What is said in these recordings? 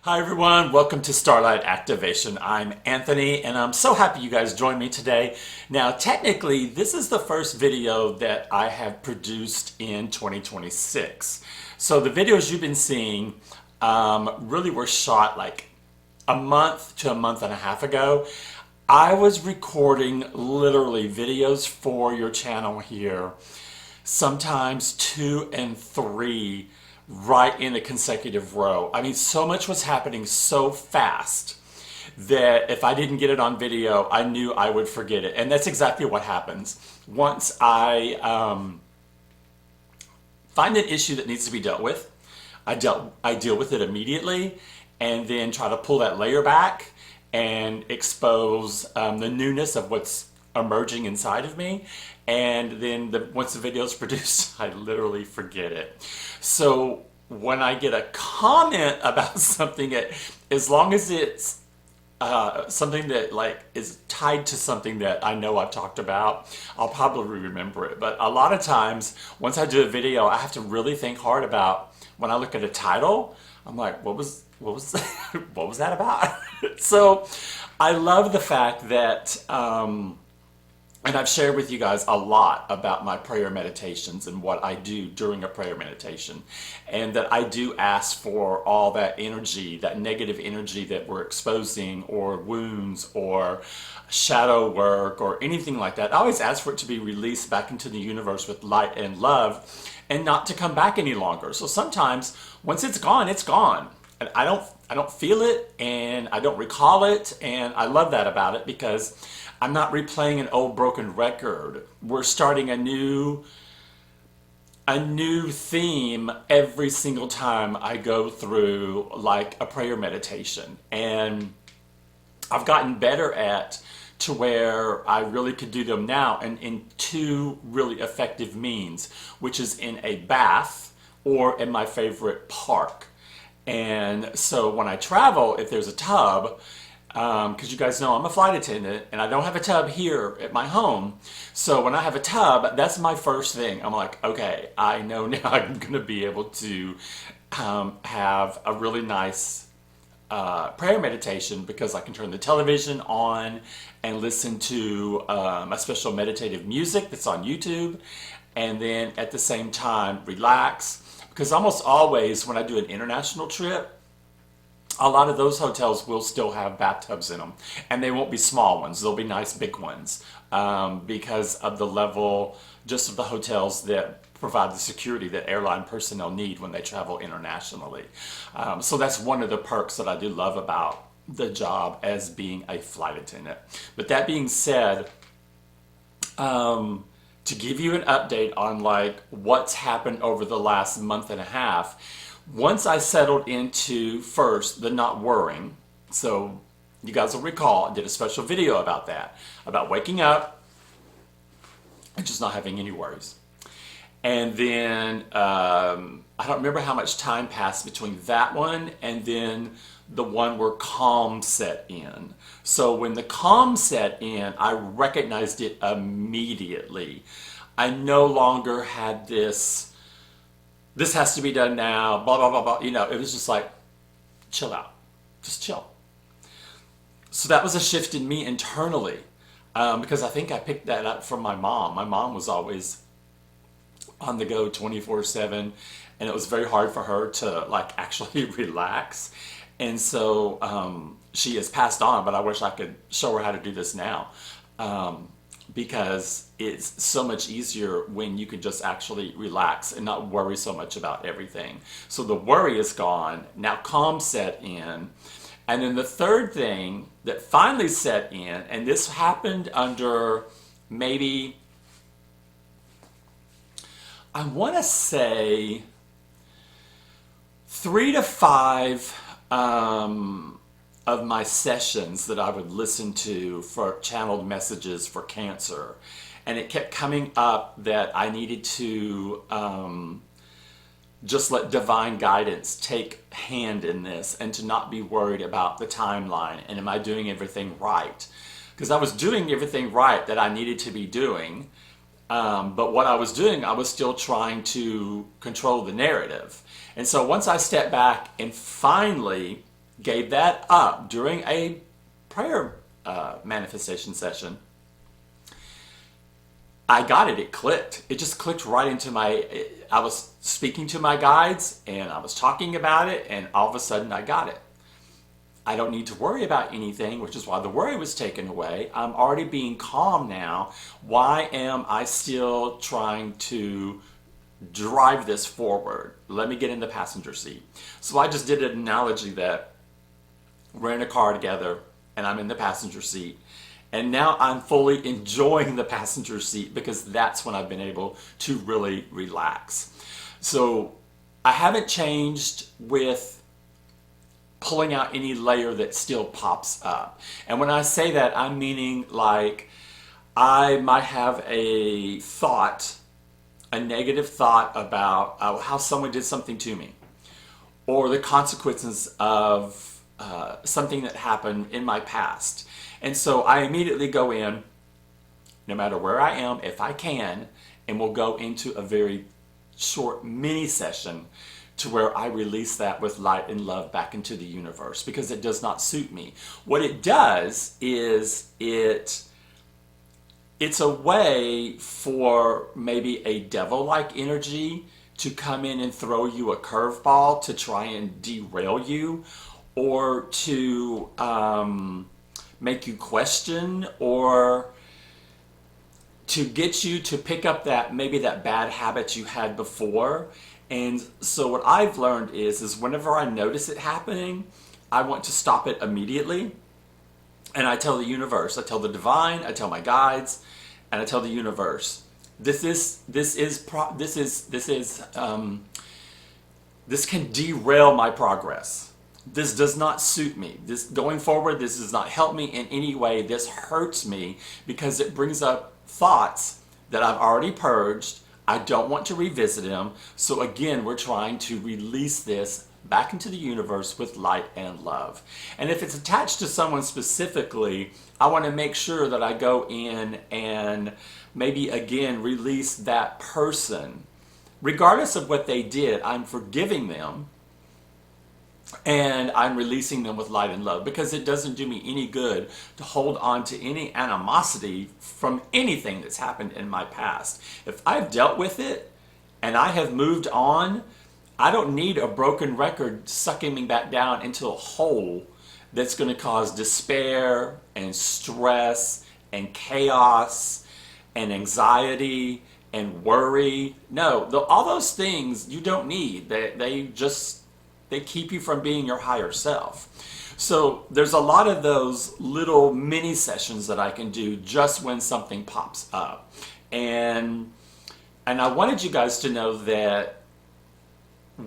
Hi everyone, welcome to Starlight Activation. I'm Anthony and I'm so happy you guys joined me today. Now technically this is the first video that I have produced in 2026. So the videos you've been seeing really were shot like a month to a month and a half ago. I was recording literally videos for your channel here, sometimes 2 and 3 right in a consecutive row. I mean, so much was happening so fast that if I didn't get it on video, I knew I would forget it. And that's exactly what happens. Once I find an issue that needs to be dealt with, I deal with it immediately and then try to pull that layer back and expose the newness of what's emerging inside of me. And then once the video is produced, I literally forget it. So when I get a comment about something, as long as it's something that like is tied to something that I know I've talked about, I'll probably remember it. But a lot of times, once I do a video, I have to really think hard about when I look at a title. I'm like, what was what was that about? So I love the fact that. And I've shared with you guys a lot about my prayer meditations and what I do during a prayer meditation. And that I do ask for all that energy, that negative energy that we're exposing, or wounds, or shadow work, or anything like that. I always ask for it to be released back into the universe with light and love and not to come back any longer. So sometimes once it's gone, it's gone. And I don't feel it and I don't recall it, and I love that about it because I'm not replaying an old broken record. We're starting a new theme every single time I go through like a prayer meditation. And I've gotten better at to where I really could do them now and in two really effective means, which is in a bath or in my favorite park. And so when I travel, if there's a tub, because you guys know I'm a flight attendant and I don't have a tub here at my home. So when I have a tub, that's my first thing. I'm like, okay, I know now I'm going to be able to have a really nice prayer meditation because I can turn the television on and listen to a special meditative music that's on YouTube, and then at the same time relax. Because almost always when I do an international trip, a lot of those hotels will still have bathtubs in them, and they won't be small ones. They'll be nice big ones because of the level just of the hotels that provide the security that airline personnel need when they travel internationally. So that's one of the perks that I do love about the job as being a flight attendant. But that being said, to give you an update on like what's happened over the last month and a half, once I settled into first the not worrying, so you guys will recall I did a special video about that, about waking up and just not having any worries. And then I don't remember how much time passed between that one and then the one where calm set in. So when the calm set in, I recognized it immediately. I no longer had this has to be done now, blah, blah, blah, blah. You know, it was just like, chill out, just chill. So that was a shift in me internally because I think I picked that up from my mom. My mom was always on the go 24/7, and it was very hard for her to like actually relax. And so she has passed on, but I wish I could show her how to do this now. Because it's so much easier when you can just actually relax and not worry so much about everything. So the worry is gone. Now calm set in. And then the third thing that finally set in, and this happened under maybe, I want to say 3 to 5 of my sessions that I would listen to for channeled messages for cancer. And it kept coming up that I needed to just let divine guidance take hand in this and to not be worried about the timeline and am I doing everything right? Because I was doing everything right that I needed to be doing, but what I was doing, I was still trying to control the narrative. And so once I stepped back and finally gave that up during a prayer manifestation session, I got it. It clicked. It just clicked right into I was speaking to my guides and I was talking about it, and all of a sudden I got it. I don't need to worry about anything, which is why the worry was taken away. I'm already being calm now. Why am I still trying to drive this forward? Let me get in the passenger seat. So I just did an analogy that we're in a car together and I'm in the passenger seat. And now I'm fully enjoying the passenger seat because that's when I've been able to really relax. So I haven't changed with pulling out any layer that still pops up. And when I say that, I'm meaning like I might have a thought, a negative thought about how someone did something to me, or the consequences of something that happened in my past. And so I immediately go in, no matter where I am, if I can, and we'll go into a very short mini session to where I release that with light and love back into the universe, because it does not suit me. What it does is it's a way for maybe a devil-like energy to come in and throw you a curveball to try and derail you, or to make you question, or to get you to pick up that maybe that bad habit you had before. And so what I've learned is whenever I notice it happening, I want to stop it immediately. And I tell the universe, I tell the divine, I tell my guides, and I tell the universe, this can derail my progress. This does not suit me. This going forward, this does not help me in any way. This hurts me because it brings up thoughts that I've already purged. I don't want to revisit them. So again, we're trying to release this back into the universe with light and love. And if it's attached to someone specifically, I want to make sure that I go in and maybe again release that person. Regardless of what they did, I'm forgiving them. And I'm releasing them with light and love, because it doesn't do me any good to hold on to any animosity from anything that's happened in my past. If I've dealt with it and I have moved on, I don't need a broken record sucking me back down into a hole that's going to cause despair and stress and chaos and anxiety and worry. No, all those things you don't need. They keep you from being your higher self. So there's a lot of those little mini sessions that I can do just when something pops up. And I wanted you guys to know that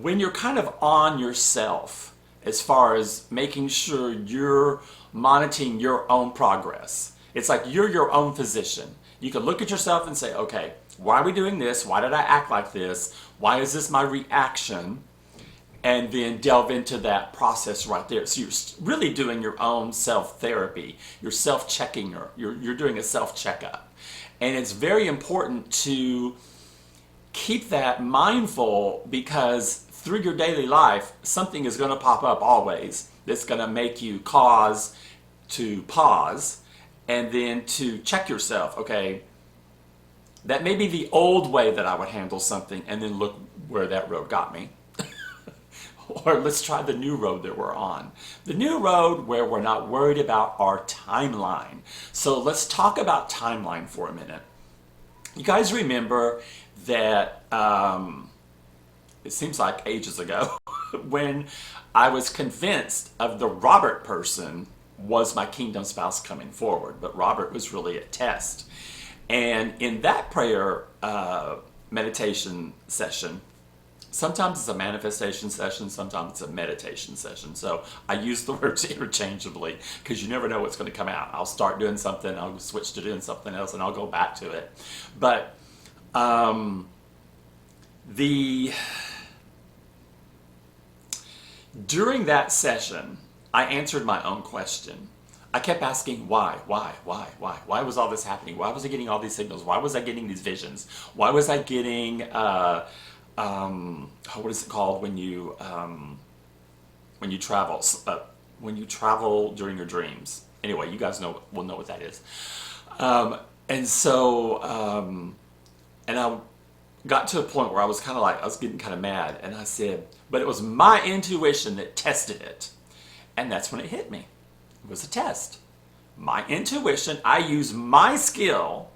when you're kind of on yourself, as far as making sure you're monitoring your own progress, it's like you're your own physician. You can look at yourself and say, okay, why are we doing this? Why did I act like this? Why is this my reaction? And then delve into that process right there. So you're really doing your own self-therapy. You're self-checking, you're doing a self-checkup. And it's very important to keep that mindful, because through your daily life, something is going to pop up always that's going to make you cause to pause and then to check yourself. Okay, that may be the old way that I would handle something, and then look where that road got me. Or let's try the new road that we're on. The new road where we're not worried about our timeline. So let's talk about timeline for a minute. You guys remember that it seems like ages ago when I was convinced of the Robert person was my kingdom spouse coming forward, but Robert was really a test. And in that prayer meditation session, sometimes it's a manifestation session, sometimes it's a meditation session. So I use the words interchangeably because you never know what's going to come out. I'll start doing something, I'll switch to doing something else, and I'll go back to it. But during that session, I answered my own question. I kept asking why? Why was all this happening? Why was I getting all these signals? Why was I getting these visions? Why was I getting what is it called when you travel? when you travel during your dreams. Anyway, you guys will know what that is. And I got to a point where I was getting kind of mad, and I said, but it was my intuition that tested it. And that's when it hit me. It was a test. My intuition, I used my skill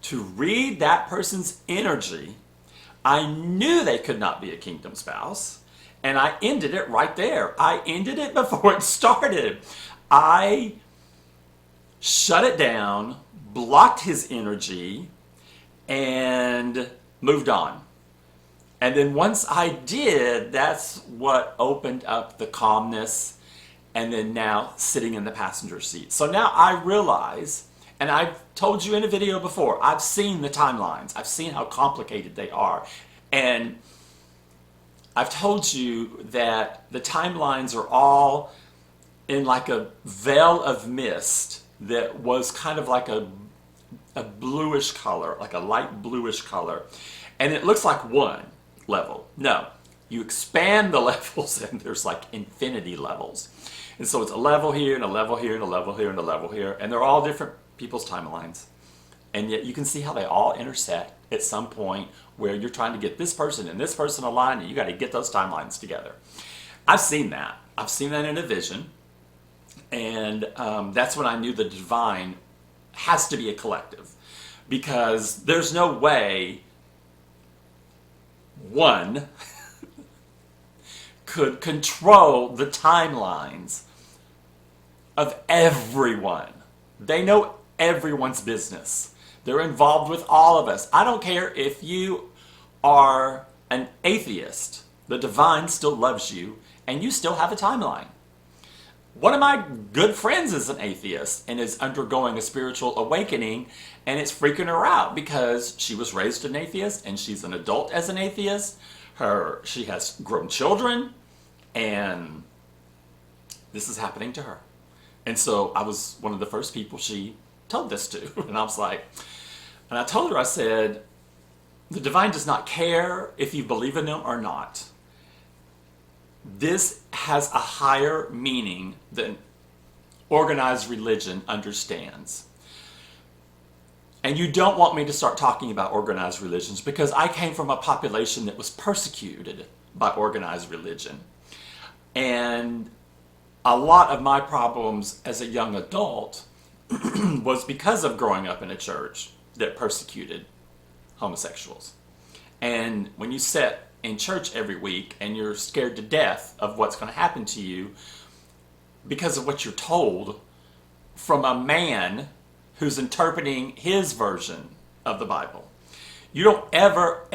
to read that person's energy. I knew they could not be a kingdom spouse, and I ended it right there. I ended it before it started. I shut it down, blocked his energy, and moved on. And then once I did, that's what opened up the calmness, and then now sitting in the passenger seat. So now I realize, and I've told you in a video before, I've seen the timelines. I've seen how complicated they are. And I've told you that the timelines are all in like a veil of mist that was kind of like a bluish color, like a light bluish color. And it looks like one level. No, you expand the levels and there's like infinity levels. And so it's a level here and a level here and a level here and a level here. And they're all different people's timelines. And yet you can see how they all intersect at some point where you're trying to get this person and this person aligned, and you got to get those timelines together. I've seen that. I've seen that in a vision. And that's when I knew the divine has to be a collective. Because there's no way one could control the timelines of everyone. They know everyone's business. They're involved with all of us. I don't care if you are an atheist. The divine still loves you, and you still have a timeline. One of my good friends is an atheist and is undergoing a spiritual awakening, and it's freaking her out because she was raised an atheist and she's an adult as an atheist. She has grown children, and this is happening to her. And so I was one of the first people she told this to. And I was like, and I told her, I said, the divine does not care if you believe in him or not. This has a higher meaning than organized religion understands. And you don't want me to start talking about organized religions because I came from a population that was persecuted by organized religion. And a lot of my problems as a young adult was because of growing up in a church that persecuted homosexuals. And when you sit in church every week and you're scared to death of what's going to happen to you because of what you're told from a man who's interpreting his version of the Bible. You don't ever,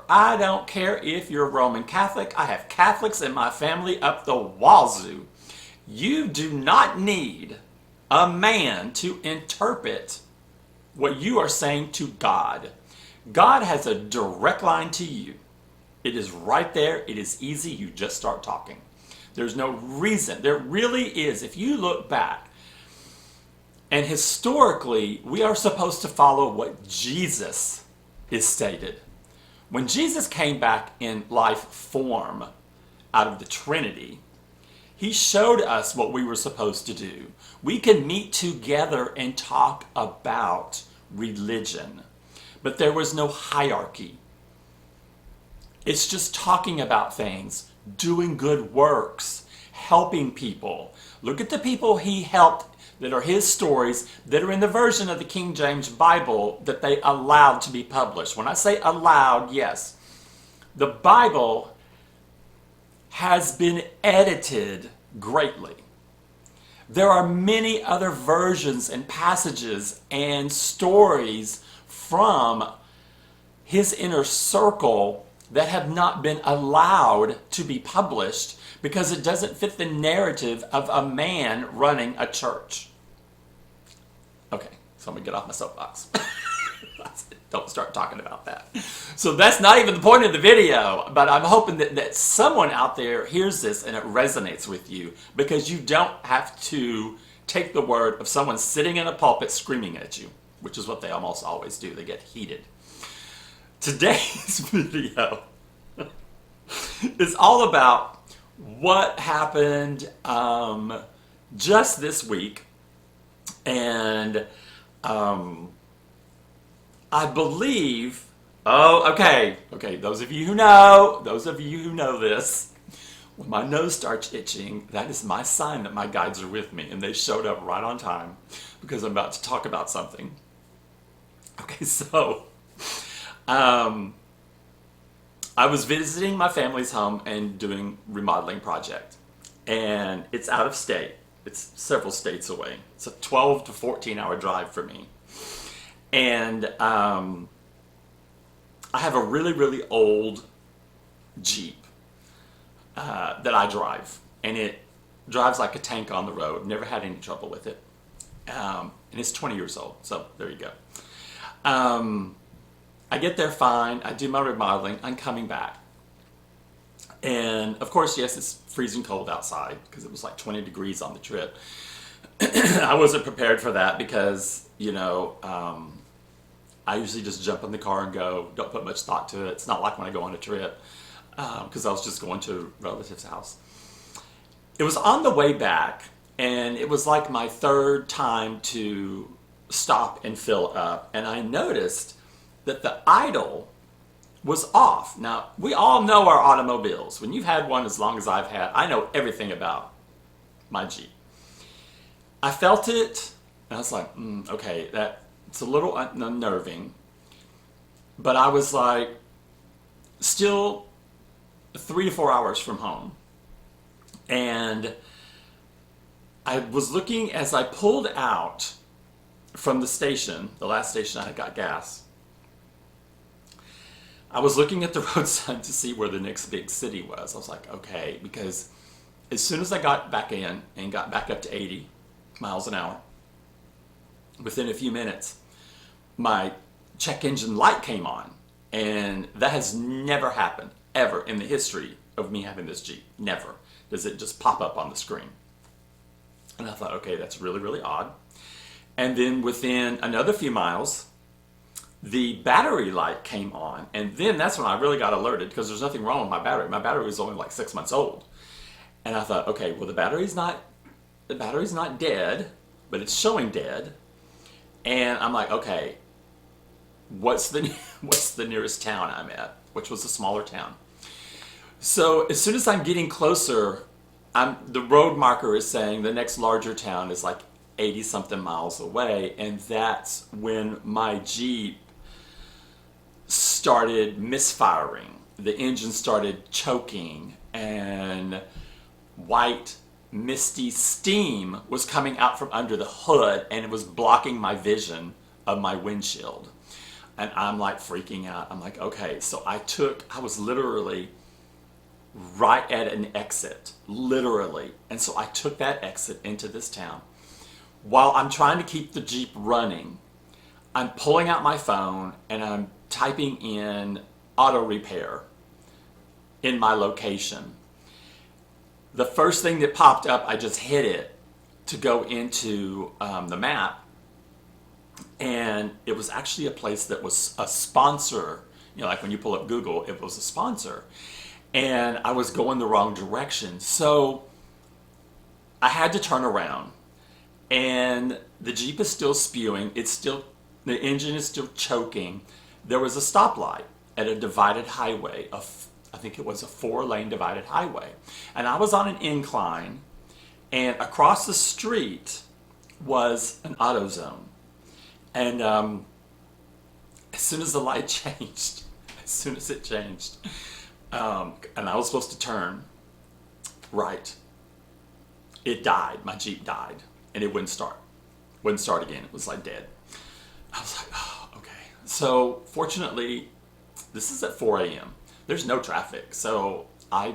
I don't care if you're Roman Catholic. I have Catholics in my family up the wazoo. You do not need a man to interpret what you are saying to God. God has a direct line to you. It is right there. It is easy. You just start talking. There's no reason. There really is. If you look back, and historically, we are supposed to follow what Jesus is stated. When Jesus came back in life form out of the Trinity, he showed us what we were supposed to do. We can meet together and talk about religion, but there was no hierarchy. It's just talking about things, doing good works, helping people. Look at the people he helped that are his stories that are in the version of the King James Bible that they allowed to be published. When I say allowed, yes, the Bible has been edited greatly. There are many other versions and passages and stories from his inner circle that have not been allowed to be published because it doesn't fit the narrative of a man running a church. Okay, so I'm going to get off my soapbox. Don't start talking about that. So that's not even the point of the video, but I'm hoping that someone out there hears this and it resonates with you, because you don't have to take the word of someone sitting in a pulpit screaming at you, which is what they almost always do. They get heated. Today's video is all about what happened just this week, and I believe, okay, those of you who know this, when my nose starts itching, that is my sign that my guides are with me, and they showed up right on time because I'm about to talk about something. Okay, so I was visiting my family's home and doing remodeling project, and it's out of state. It's several states away. It's a 12 to 14 hour drive for me. And I have a really, really old Jeep that I drive. And it drives like a tank on the road. Never had any trouble with it. And it's 20 years old. So there you go. I get there fine. I do my remodeling. I'm coming back. And of course, yes, it's freezing cold outside because it was like 20 degrees on the trip. I wasn't prepared for that because, I usually just jump in the car and go, don't put much thought to it. It's not like when I go on a trip because I was just going to a relative's house. It was on the way back, and it was like my third time to stop and fill up, and I noticed that the idle was off. Now, we all know our automobiles. When you've had one as long as I've had, I know everything about my Jeep. I felt it, and I was like, okay, it's a little unnerving. But I was like, still 3 to 4 hours from home. And I was looking as I pulled out from the station, the last station I got gas. I was looking at the road sign to see where the next big city was. I was like, okay, because as soon as I got back in and got back up to 80 miles an hour, within a few minutes, my check engine light came on. And that has never happened, ever, in the history of me having this Jeep. Never does it just pop up on the screen. And I thought, okay, that's really, really odd. And then within another few miles, the battery light came on, and then that's when I really got alerted because there's nothing wrong with my battery. My battery was only like 6 months old. And I thought, okay, well, the battery's not dead, but it's showing dead. And I'm like, okay, what's the nearest town I'm at, which was a smaller town. So as soon as I'm getting closer, the road marker is saying the next larger town is like 80 something miles away, and that's when my Jeep started misfiring. The engine started choking, and white misty steam was coming out from under the hood, and it was blocking my vision of my windshield. And I'm like freaking out. I'm like, okay. So I was literally right at an exit, literally. And so I took that exit into this town. While I'm trying to keep the Jeep running, I'm pulling out my phone and I'm typing in auto repair in my location. The first thing that popped up, I just hit it to go into the map. And it was actually a place that was a sponsor. Like when you pull up Google, it was a sponsor. And I was going the wrong direction. So I had to turn around. And the Jeep is still spewing. The engine is still choking. There was a stoplight at a divided highway. I think it was a 4-lane divided highway. And I was on an incline. And across the street was an AutoZone. And as soon as the light changed, and I was supposed to turn right, it died. My Jeep died, and it wouldn't start. Wouldn't start again. It was like dead. I was like, oh, okay. So fortunately, this is at 4 a.m. There's no traffic, so I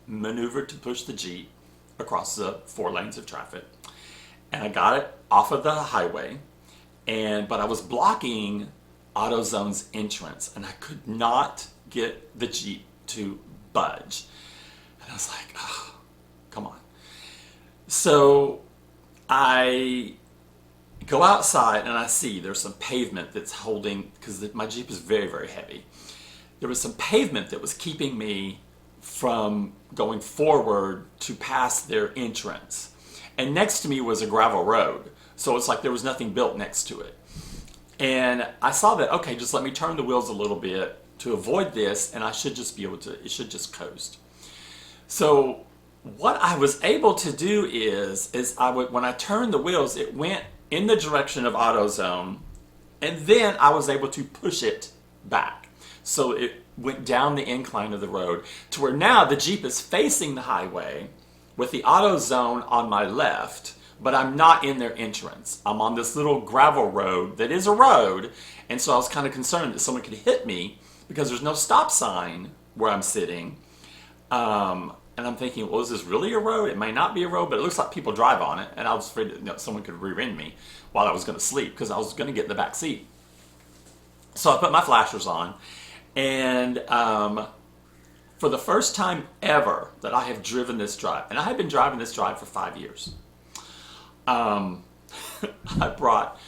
maneuvered to push the Jeep across the 4 lanes of traffic, and I got it off of the highway. But I was blocking AutoZone's entrance, and I could not get the Jeep to budge. And I was like, oh, come on. So I go outside, and I see there's some pavement that's holding, because my Jeep is very, very heavy. There was some pavement that was keeping me from going forward to past their entrance. And next to me was a gravel road. So it's like there was nothing built next to it. And I saw that, okay, just let me turn the wheels a little bit to avoid this, and I should just be able to, it should just coast. So what I was able to do is when I turned the wheels, it went in the direction of AutoZone, and then I was able to push it back. So it went down the incline of the road to where now the Jeep is facing the highway with the AutoZone on my left, but I'm not in their entrance. I'm on this little gravel road that is a road, and so I was kind of concerned that someone could hit me because there's no stop sign where I'm sitting. And I'm thinking, well, is this really a road? It may not be a road, but it looks like people drive on it. And I was afraid that someone could rear end me while I was going to sleep because I was going to get in the back seat. So I put my flashers on, and for the first time ever that I have driven this drive, and I have been driving this drive for 5 years, I brought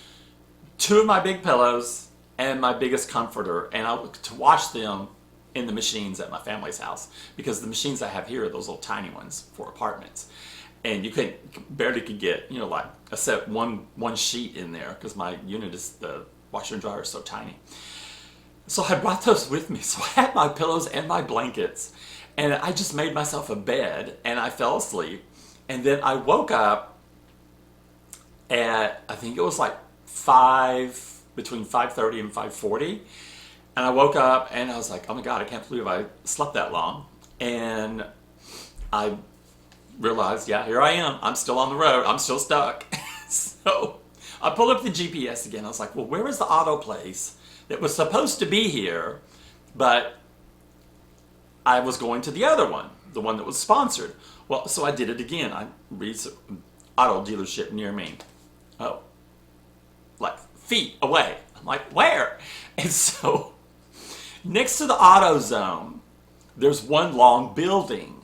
2 of my big pillows and my biggest comforter, and to wash them in the machines at my family's house, because the machines I have here are those little tiny ones for apartments, and you barely could get, you know, like a set one sheet in there because my unit is, the washer and dryer is so tiny. So I brought those with me. So I had my pillows and my blankets, and I just made myself a bed, and I fell asleep. And then I woke up at, I think it was like between 5:30 and 5:40. And I woke up and I was like, oh my God, I can't believe I slept that long. And I realized, yeah, here I am. I'm still on the road. I'm still stuck. So I pulled up the GPS again. I was like, well, where is the auto place that was supposed to be here? But I was going to the other one, the one that was sponsored. Well, so I did it again. I reached an auto dealership near me. Oh, like feet away. I'm like, where? And so next to the AutoZone, there's one long building,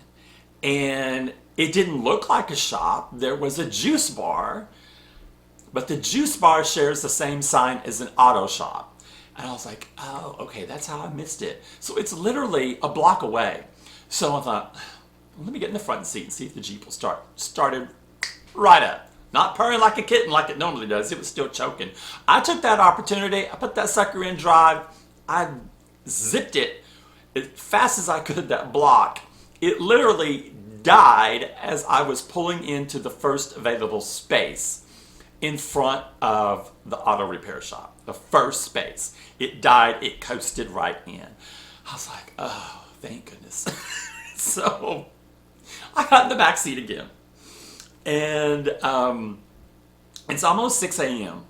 and it didn't look like a shop. There was a juice bar, but the juice bar shares the same sign as an auto shop. And I was like, oh, okay, that's how I missed it. So it's literally a block away. So I thought, let me get in the front seat and see if the Jeep will start. Started right up. Not purring like a kitten like it normally does. It was still choking. I took that opportunity. I put that sucker in drive. I zipped it as fast as I could, that block. It literally died as I was pulling into the first available space in front of the auto repair shop. The first space. It died. It coasted right in. I was like, oh, thank goodness. So I got in the back seat again. And it's almost 6 a.m.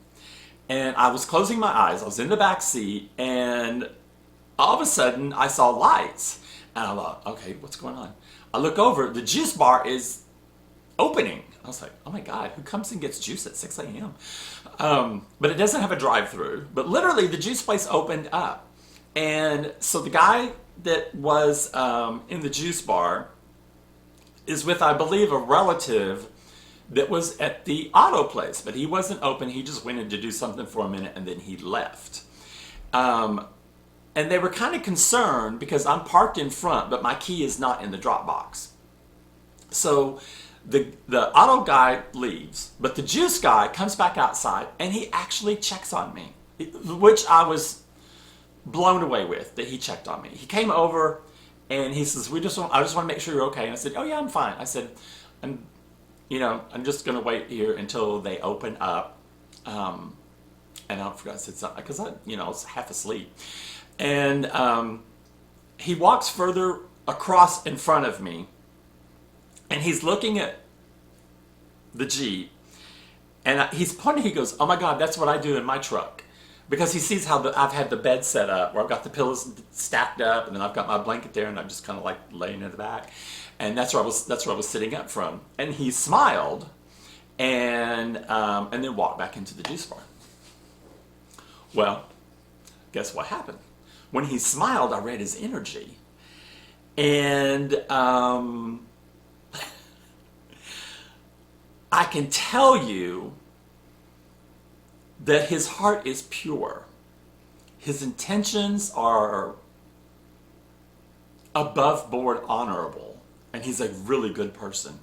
And I was closing my eyes. I was in the back seat, and all of a sudden I saw lights. And I thought, okay, what's going on? I look over, the juice bar is opening. I was like, oh my God, who comes and gets juice at 6 a.m.? But it doesn't have a drive-through. But literally the juice place opened up. And so the guy that was in the juice bar is with, I believe, a relative that was at the auto place, but he wasn't open. He just went in to do something for a minute, and then he left. And they were kind of concerned because I'm parked in front, but my key is not in the drop box. So the auto guy leaves, but the juice guy comes back outside, and he actually checks on me, which I was blown away with, that he checked on me. He came over, and he says, I just want to make sure you're okay. And I said, oh yeah, I'm fine. I said, I'm just going to wait here until they open up. And I forgot, I said something, because I was half asleep. And he walks further across in front of me, and he's looking at the Jeep, and he's pointing, he goes, oh my God, that's what I do in my truck. Because he sees how I've had the bed set up, where I've got the pillows stacked up, and then I've got my blanket there, and I'm just kind of like laying in the back. And that's where I was sitting up from. And he smiled, and then walked back into the juice bar. Well, guess what happened? When he smiled, I read his energy. And I can tell you that his heart is pure. His intentions are above board honorable, and he's a really good person.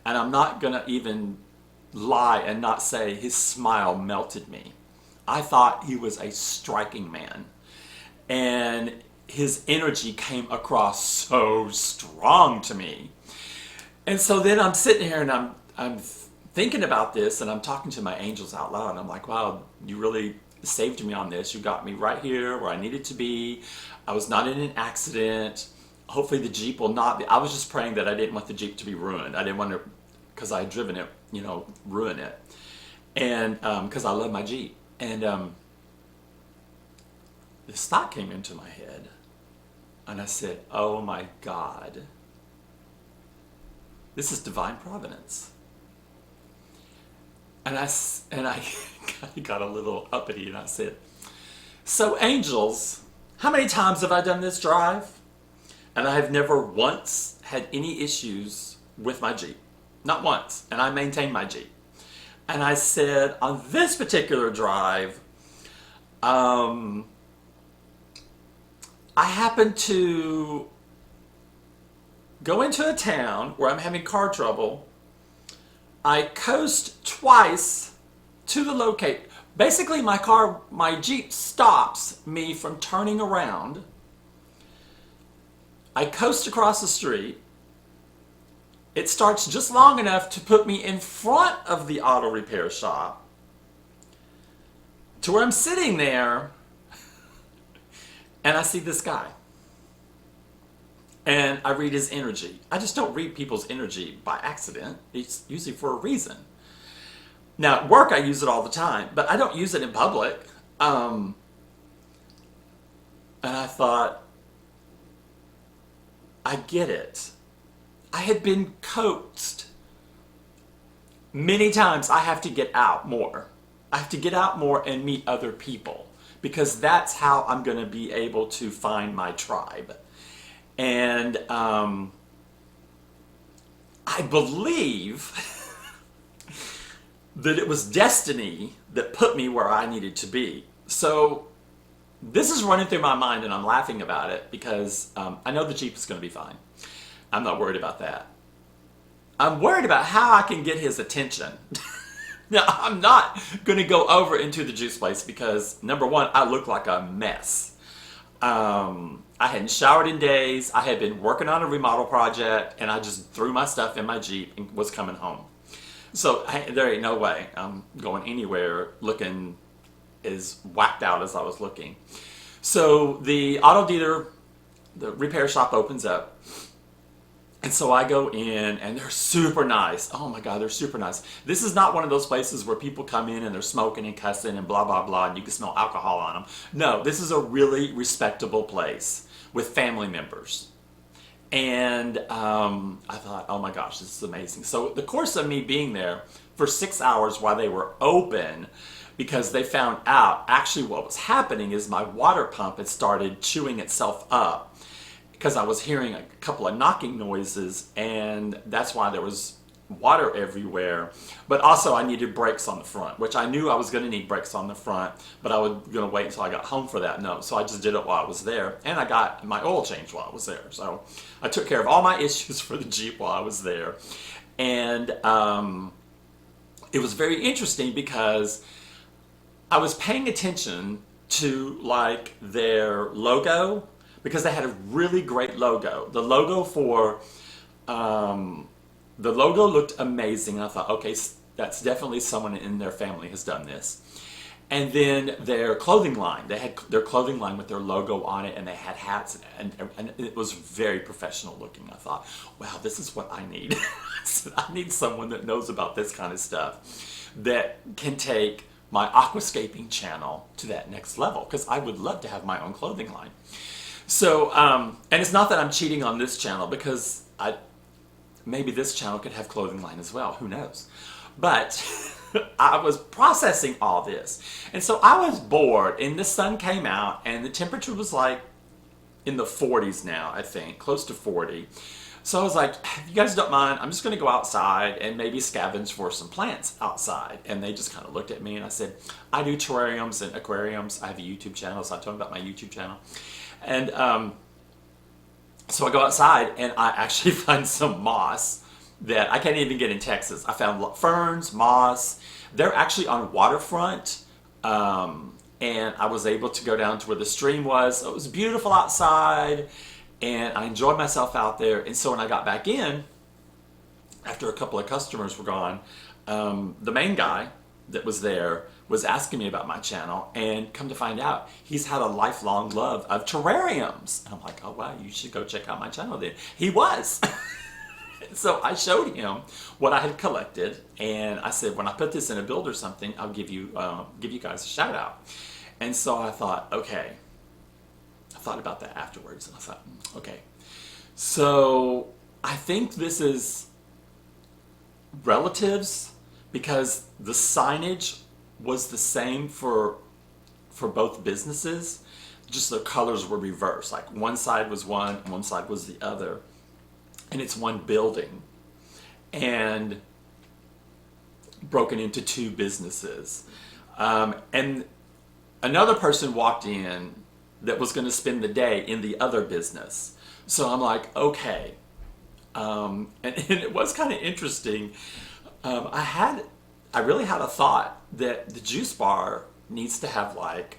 And I'm not gonna even lie and not say his smile melted me. I thought he was a striking man, and his energy came across so strong to me. And so then I'm sitting here and I'm thinking about this, and I'm talking to my angels out loud, and I'm like, wow, you really saved me on this. You got me right here where I needed to be. I was not in an accident. Hopefully the Jeep will not be. I was just praying that I didn't want the Jeep to be ruined. I didn't want to, because I had driven it, ruin it. And because I love my Jeep. And this thought came into my head, and I said, oh my God, this is divine providence. And I got a little uppity, and I said, so angels, how many times have I done this drive? And I have never once had any issues with my Jeep. Not once. And I maintain my Jeep. And I said, on this particular drive, I happened to go into a town where I'm having car trouble. I coast twice to the locate. Basically, my Jeep stops me from turning around. I coast across the street. It starts just long enough to put me in front of the auto repair shop, to where I'm sitting there, and I see this guy. And I read his energy. I just don't read people's energy by accident. It's usually for a reason. Now, at work, I use it all the time, but I don't use it in public. And I thought, I get it. I had been coaxed many times. I have to get out more. I have to get out more and meet other people, because that's how I'm going to be able to find my tribe. And I believe that it was destiny that put me where I needed to be. So this is running through my mind, and I'm laughing about it because I know the Jeep is going to be fine. I'm not worried about that. I'm worried about how I can get his attention. Now, I'm not going to go over into the juice place because, number one, I look like a mess. I hadn't showered in days. I had been working on a remodel project, and I just threw my stuff in my Jeep and was coming home. So there ain't no way I'm going anywhere looking as whacked out as I was looking. So the auto dealer, the repair shop opens up. And so I go in, and they're super nice. Oh my God, they're super nice. This is not one of those places where people come in and they're smoking and cussing and blah, blah, blah, and you can smell alcohol on them. No, this is a really respectable place with family members. And I thought, oh my gosh, this is amazing. So the course of me being there for 6 hours while they were open, because they found out actually what was happening is my water pump had started chewing itself up, because I was hearing a couple of knocking noises, and that's why there was water everywhere. But also I needed brakes on the front, which I knew I was going to need brakes on the front, but I was going to wait until I got home for that. No, so I just did it while I was there, and I got my oil changed while I was there. So I took care of all my issues for the Jeep while I was there. And it was very interesting because I was paying attention to like their logo, because they had a really great logo. The logo the logo looked amazing. I thought, okay, that's definitely someone in their family has done this. And then their clothing line, they had their clothing line with their logo on it, and they had hats, and it was very professional looking. I thought, wow, this is what I need. I need someone that knows about this kind of stuff, that can take my aquascaping channel to that next level, because I would love to have my own clothing line. So, and it's not that I'm cheating on this channel, because maybe this channel could have clothing line as well, who knows. But I was processing all this. And so I was bored, and the sun came out, and the temperature was like in the 40s now, I think, close to 40. So I was like, if you guys don't mind, I'm just going to go outside and maybe scavenge for some plants outside. And they just kind of looked at me, and I said, I do terrariums and aquariums. I have a YouTube channel, so I told them about my YouTube channel. And So I go outside and I actually find some moss that I can't even get in Texas. I found ferns, moss. They're actually on waterfront. And I was able to go down to where the stream was. So it was beautiful outside and I enjoyed myself out there. And so when I got back in, after a couple of customers were gone, the main guy that was there was asking me about my channel, and come to find out, he's had a lifelong love of terrariums. And I'm like, oh wow, you should go check out my channel then. He was. So I showed him what I had collected, and I said, when I put this in a build or something, I'll give you guys a shout out. And so I thought, okay. I thought about that afterwards, and I thought, okay. So I think this is relatives, because the signage was the same for both businesses, just the colors were reversed. Like one side was one and one side was the other, and it's one building and broken into two businesses. And another person walked in that was going to spend the day in the other business. So I'm like, okay. And it was kind of interesting. I really had a thought that the juice bar needs to have like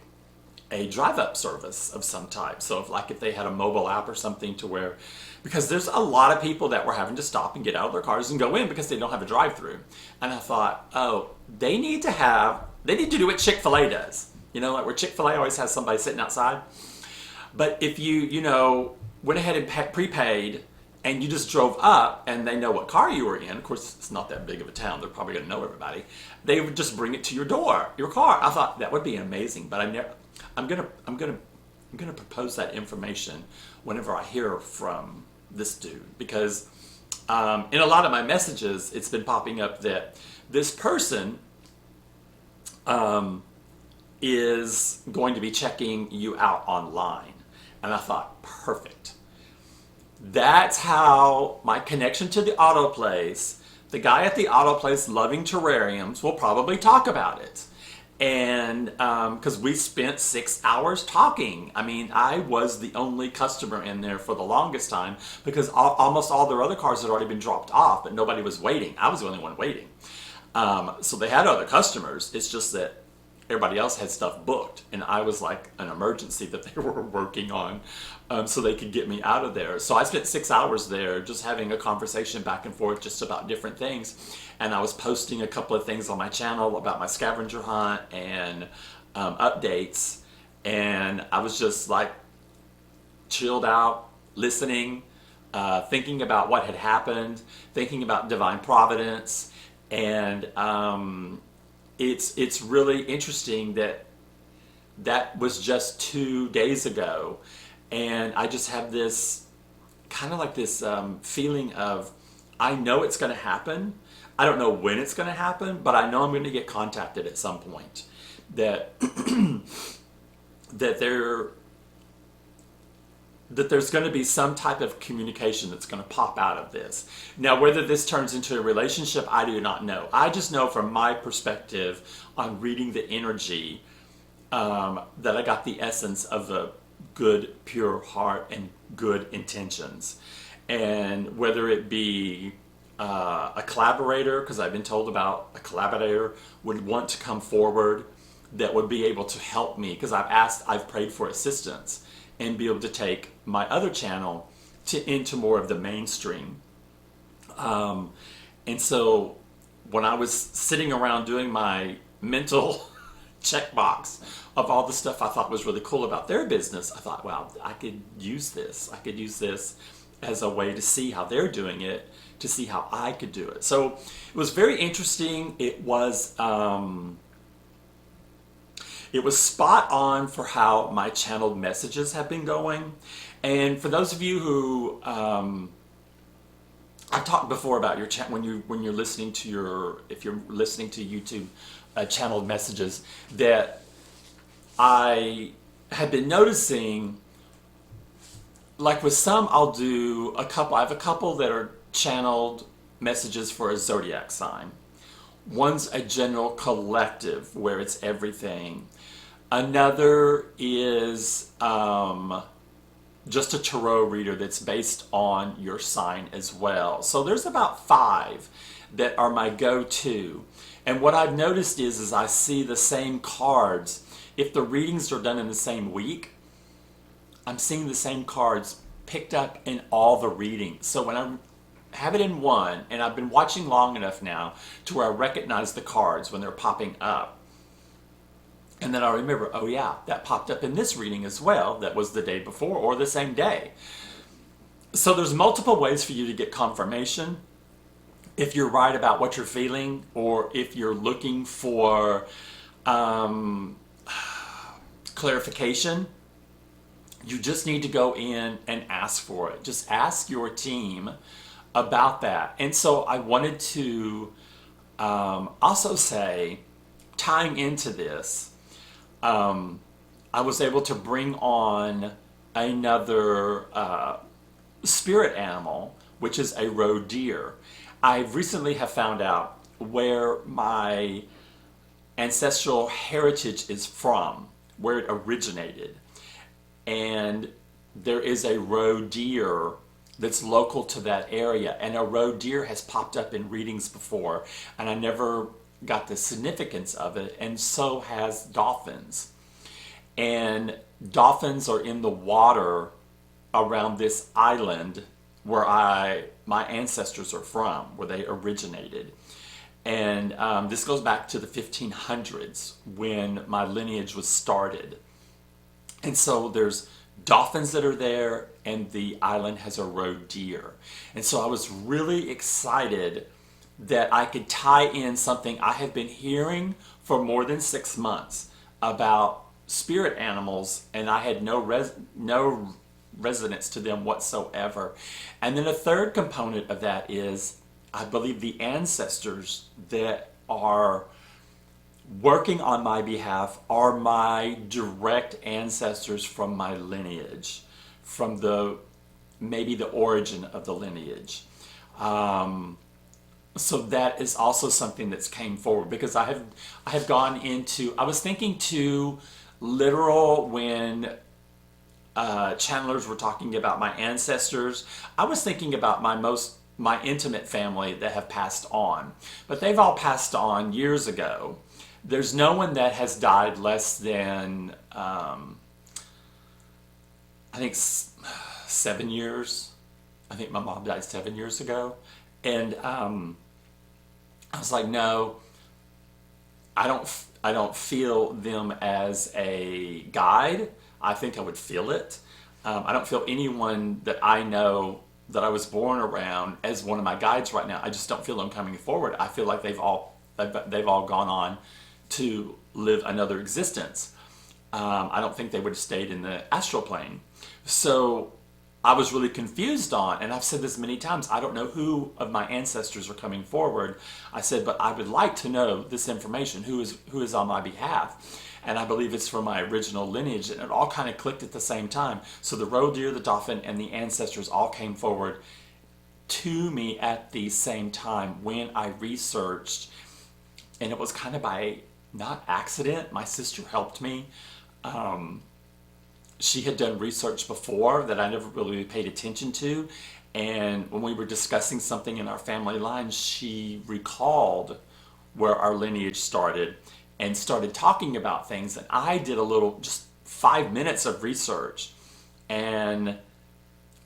a drive-up service of some type. So if they had a mobile app or something to where, because there's a lot of people that were having to stop and get out of their cars and go in because they don't have a drive-through. And I thought, oh, they need to do what Chick-fil-A does. You know, like where Chick-fil-A always has somebody sitting outside. But if you went ahead and prepaid, and you just drove up and they know what car you were in. Of course, it's not that big of a town. They're probably going to know everybody. They would just bring it to your door, your car. I thought that would be amazing, but I'm going to propose that information whenever I hear from this dude, because in a lot of my messages, it's been popping up that this person is going to be checking you out online. And I thought, perfect. That's how my connection to the auto place, the guy at the auto place loving terrariums, will probably talk about it. And because we spent 6 hours talking. I mean, I was the only customer in there for the longest time because almost all their other cars had already been dropped off, but nobody was waiting. I was the only one waiting. So they had other customers. It's just that everybody else had stuff booked, and I was like an emergency that they were working on so they could get me out of there. So I spent 6 hours there just having a conversation back and forth just about different things. And I was posting a couple of things on my channel about my scavenger hunt and updates. And I was just like chilled out, listening, thinking about what had happened, thinking about divine providence. And it's really interesting that was just 2 days ago, and I just have this kind of like this feeling of, I know it's going to happen. I don't know when it's going to happen, but I know I'm going to get contacted at some point. That that there's going to be some type of communication that's going to pop out of this. Now, whether this turns into a relationship, I do not know. I just know from my perspective on reading the energy that I got the essence of a good, pure heart and good intentions. And whether it be a collaborator, because I've been told about a collaborator would want to come forward that would be able to help me, because I've prayed for assistance and be able to take my other channel into more of the mainstream. And so when I was sitting around doing my mental checkbox of all the stuff I thought was really cool about their business, I thought, wow, I could use this. I could use this as a way to see how they're doing it, to see how I could do it. So it was very interesting. It was spot on for how my channeled messages have been going. And for those of you who, I've talked before about your when you're listening to if you're listening to YouTube channeled messages, that I have been noticing, like with some, I have a couple that are channeled messages for a zodiac sign. One's a general collective where it's everything. Another is just a tarot reader that's based on your sign as well. So there's about 5 that are my go-to. And what I've noticed is I see the same cards. If the readings are done in the same week, I'm seeing the same cards picked up in all the readings. So when I have it in one, and I've been watching long enough now to where I recognize the cards when they're popping up. And then I remember, oh yeah, that popped up in this reading as well. That was the day before or the same day. So there's multiple ways for you to get confirmation. If you're right about what you're feeling, or if you're looking for clarification, you just need to go in and ask for it. Just ask your team about that. And so I wanted to also say, tying into this, I was able to bring on another spirit animal, which is a roe deer. I recently have found out where my ancestral heritage is from, where it originated. And there is a roe deer that's local to that area. And a roe deer has popped up in readings before, and I never got the significance of it, and so has dolphins. And dolphins are in the water around this island where my ancestors are from, where they originated. And this goes back to the 1500s when my lineage was started. And so there's dolphins that are there, and the island has a roe deer. And so I was really excited that I could tie in something I have been hearing for more than 6 months about spirit animals, and I had no resonance to them whatsoever. And then a third component of that is, I believe the ancestors that are working on my behalf are my direct ancestors from my lineage, from maybe the origin of the lineage. So that is also something that's came forward, because I have gone into, I was thinking too literal when channelers were talking about my ancestors. I was thinking about my intimate family that have passed on, but they've all passed on years ago. There's no one that has died less than, I think 7 years. I think my mom died 7 years ago. And I was like, no, I don't feel them as a guide. I think I would feel it. I don't feel anyone that I know that I was born around as one of my guides right now. I just don't feel them coming forward. I feel like they've all gone on to live another existence. I don't think they would have stayed in the astral plane. So I was really confused on, and I've said this many times, I don't know who of my ancestors are coming forward. I said, but I would like to know this information, who is on my behalf. And I believe it's from my original lineage, and it all kind of clicked at the same time. So the roe deer, the dolphin, and the ancestors all came forward to me at the same time when I researched, and it was kind of by not accident. My sister helped me. She had done research before that I never really paid attention to, and when we were discussing something in our family line, she recalled where our lineage started and started talking about things, and I did a little, just 5 minutes of research, and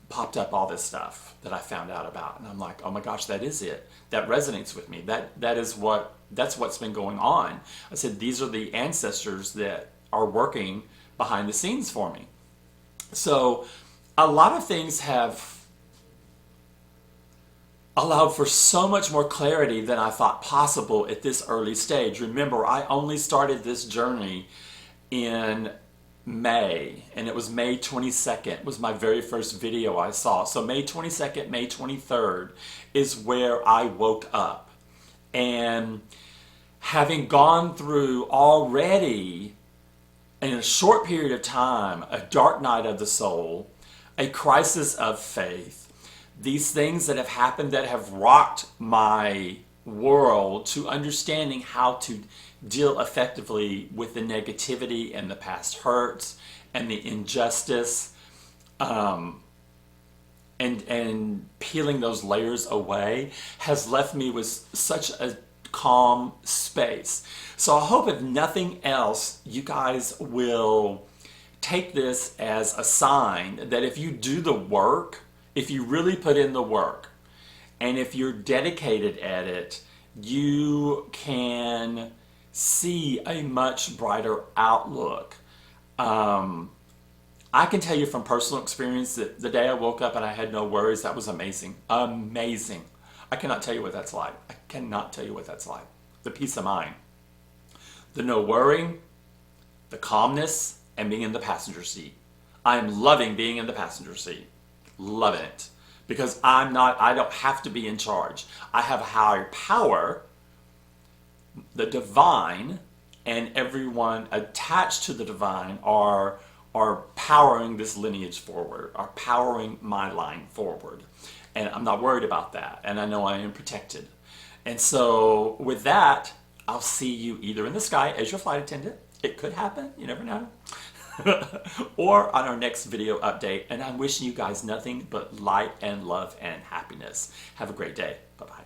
popped up all this stuff that I found out about, and I'm like, oh my gosh, that is it. That resonates with me. That's what's been going on. I said, these are the ancestors that are working behind the scenes for me. So a lot of things have allowed for so much more clarity than I thought possible at this early stage. Remember, I only started this journey in May, and it was May 22nd was my very first video I saw. So May 22nd, May 23rd is where I woke up. And having gone through already, in a short period of time, a dark night of the soul, a crisis of faith, these things that have happened that have rocked my world to understanding how to deal effectively with the negativity and the past hurts and the injustice, and peeling those layers away has left me with such a calm space. So I hope, if nothing else, you guys will take this as a sign that if you do the work, if you really put in the work, and if you're dedicated at it, you can see a much brighter outlook. I can tell you from personal experience that the day I woke up and I had no worries, that was amazing. Amazing. I cannot tell you what that's like. I cannot tell you what that's like. The peace of mind. The no worrying, the calmness, and being in the passenger seat. I am loving being in the passenger seat. Loving it. Because I don't have to be in charge. I have a higher power, the divine, and everyone attached to the divine are powering this lineage forward, are powering my line forward. And I'm not worried about that. And I know I am protected. And so with that, I'll see you either in the sky as your flight attendant. It could happen. You never know. Or on our next video update. And I'm wishing you guys nothing but light and love and happiness. Have a great day. Bye-bye.